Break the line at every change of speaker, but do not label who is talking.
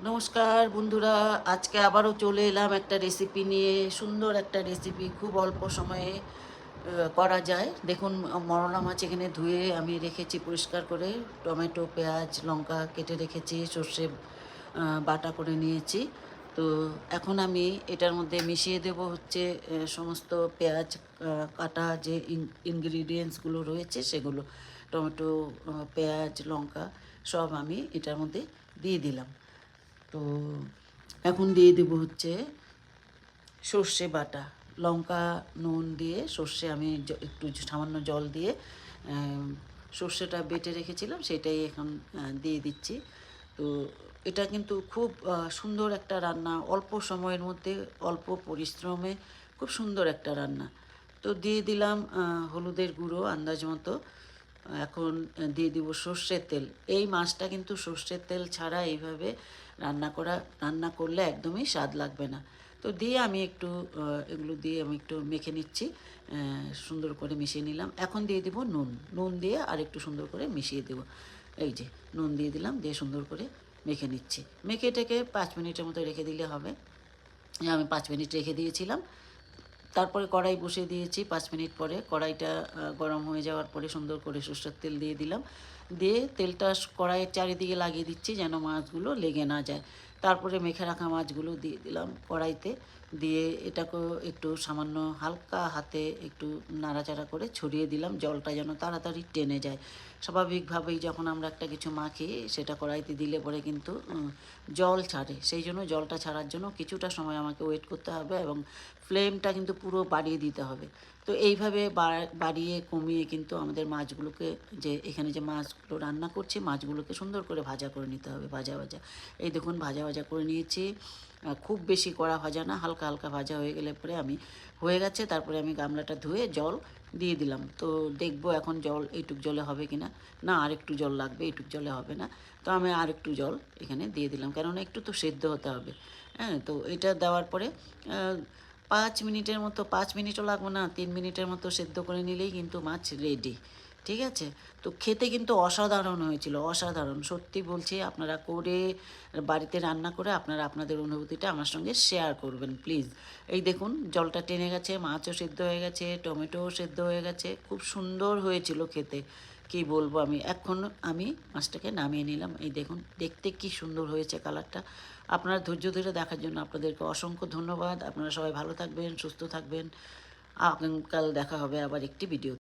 নমস্কার বন্ধুরা, আজকে আবারও চলে এলাম একটা রেসিপি নিয়ে। সুন্দর একটা রেসিপি, খুব অল্প সময়ে করা যায়। দেখুন, মরলা মাছ এখানে ধুয়ে আমি রেখেছি পরিষ্কার করে। টমেটো, পেঁয়াজ, লঙ্কা কেটে রেখেছি, সর্ষে বাটা করে নিয়েছি। তো এখন আমি এটার মধ্যে মিশিয়ে দেব হচ্ছে সমস্ত পেঁয়াজ কাটা যে ইনগ্রিডিয়েন্টসগুলো রয়েছে সেগুলো। টমেটো, পেঁয়াজ, লঙ্কা সব আমি এটার মধ্যে দিয়ে দিলাম। তো এখন দিয়ে দেবো হচ্ছে সর্ষে বাটা। লঙ্কা, নুন দিয়ে সর্ষে আমি একটু সামান্য জল দিয়ে সর্ষেটা বেটে রেখেছিলাম, সেটাই এখন দিয়ে দিচ্ছি। তো এটা কিন্তু খুব সুন্দর একটা রান্না, অল্প সময়ের মধ্যে অল্প পরিশ্রমে খুব সুন্দর একটা রান্না। তো দিয়ে দিলাম হলুদের গুঁড়ো আন্দাজ মতো। এখন দিয়ে দিব সর্ষের তেল। এই মাছটা কিন্তু সর্ষের তেল ছাড়া এইভাবে রান্না করলে একদমই স্বাদ লাগবে না। তো দিয়ে আমি একটু এগুলো দিয়ে আমি একটু মেখে নিচ্ছি, সুন্দর করে মিশিয়ে নিলাম। এখন দিয়ে দিব নুন। নুন দিয়ে আর একটু সুন্দর করে মিশিয়ে দেব। এই যে নুন দিয়ে দিলাম, দিয়ে সুন্দর করে মেখে নিচ্ছি। মেখে টেকে 5 মিনিটের মতো রেখে দিলে হবে। আমি 5 মিনিট রেখে দিয়েছিলাম। তারপরে কড়াই বসিয়ে দিয়েছি। 5 মিনিট পরে কড়াইটা গরম হয়ে যাওয়ার পরে সুন্দর করে সর্ষের তেল দিয়ে দিলাম। দিয়ে তেলটা কড়াইয়ের চারিদিকে লাগিয়ে দিচ্ছি যেন মাছগুলো লেগে না যায়। তারপরে মেখে রাখা মাছগুলো দিয়ে দিলাম কড়াইতে। দিয়ে এটাকেও একটু সামান্য হালকা হাতে একটু নাড়াচাড়া করে ছড়িয়ে দিলাম, জলটা যেন তাড়াতাড়ি টেনে যায়। স্বাভাবিকভাবেই যখন আমরা একটা কিছু মাখি সেটা কড়াইতে দিলে পরে কিন্তু জল ছাড়ে। সেই জন্য জলটা ছাড়ার জন্য কিছুটা সময় আমাকে ওয়েট করতে হবে এবং ফ্লেমটা কিন্তু পুরো বাড়িয়ে দিতে হবে। তো এইভাবে বাড়িয়ে কমিয়ে কিন্তু আমাদের মাছগুলোকে, যে এখানে যে মাছগুলো রান্না করছি, মাছগুলোকে সুন্দর করে ভাজা করে নিতে হবে। ভাজা ভাজা, এই দেখুন ভাজা ভাজা করে নিয়েছি। খুব বেশি কড়া ভাজা না, হালকা হালকা ভাজা হয়ে গেলে পরে আমি হয়ে গেছে। তারপরে আমি গামলাটা ধুয়ে জল দিয়ে দিলাম। তো দেখবো এখন জল এইটুক জলে হবে কি না। না, আরেকটু জল লাগবে, এইটুক জলে হবে না। তো আমি আরেকটু জল এখানে দিয়ে দিলাম, কেননা একটু তো সেদ্ধ হতে হবে। হ্যাঁ, তো এটা দেওয়ার পরে 5 মিনিটের মতো, 5 মিনিটও লাগবে না, 3 মিনিটের মতো সেদ্ধ করে নিলেই কিন্তু মাছ রেডি। ঠিক আছে? তো খেতে কিন্তু অসাধারণ হয়েছিল, অসাধারণ। সত্যি বলছি, আপনারা করে বাড়িতে রান্না করে আপনারা আপনাদের অনুভূতিটা আমার সঙ্গে শেয়ার করবেন প্লিজ। এই দেখুন জলটা টেনে গেছে, মাছও সেদ্ধ হয়ে গেছে, টমেটোও সেদ্ধ হয়ে গেছে, খুব সুন্দর হয়েছিল খেতে। কী বলবো আমি। এখন আমি মাছটাকে নামিয়ে নিলাম। এই দেখুন দেখতে কী সুন্দর হয়েছে কালারটা। আপনারা ধৈর্য ধরে দেখার জন্য আপনাদেরকে অসংখ্য ধন্যবাদ। আপনারা সবাই ভালো থাকবেন, সুস্থ থাকবেন। আগামীকাল দেখা হবে আবার একটি ভিডিও।